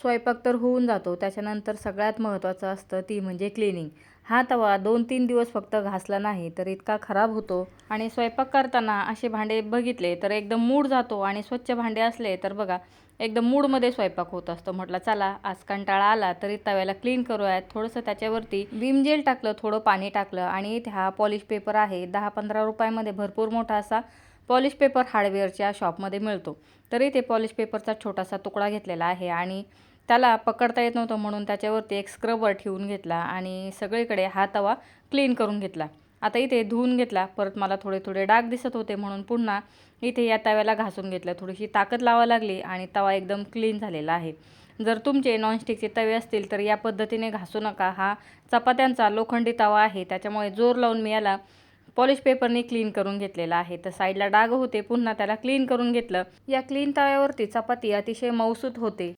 स्वयंपाक तर होऊन जातो. त्याच्यानंतर सगळ्यात महत्त्वाचं असतं ती म्हणजे क्लिनिंग. हा तवा 2-3 दिवस फक्त घासला नाही तर इतका खराब होतो आणि स्वयंपाक करताना असे भांडे बघितले तर एकदम मूड जातो आणि स्वच्छ भांडे असले तर बघा एकदम मूडमध्ये स्वयंपाक होत असतो. म्हटलं चला आज कंटाळा आला तरी तव्याला क्लीन करूयात. थोडंसं त्याच्यावरती विम जेल टाकलं, थोडं पाणी टाकलं आणि इथे हा पॉलिश पेपर आहे. 10-15 रुपयामध्ये भरपूर मोठा असा पॉलिश पेपर हार्डवेअरच्या शॉपमध्ये मिळतो. तरी ते पॉलिश पेपरचा छोटासा तुकडा घेतलेला आहे आणि त्याला पकडता येत नव्हतं म्हणून त्याच्यावरती एक स्क्रबर ठेवून घेतला आणि सगळीकडे हा तवा क्लीन करून घेतला. आता इथे धुवून घेतला. परत मला थोडे थोडे डाग दिसत होते म्हणून पुन्हा इथे या तव्याला घासून घेतलं. थोडीशी ताकद लावावी लागली आणि तवा एकदम क्लीन झालेला आहे. जर तुमचे नॉनस्टिकचे तवे असतील तर या पद्धतीने घासू नका. हा चपात्यांचा लोखंडी तवा आहे त्याच्यामुळे जोर लावून मी याला पॉलिश पेपरने क्लीन करून घेतलेला आहे. तर साईडला डाग होते पुन्हा त्याला क्लीन करून घेतलं. या क्लीन तव्यावरती चपाती अतिशय मऊसूत होते.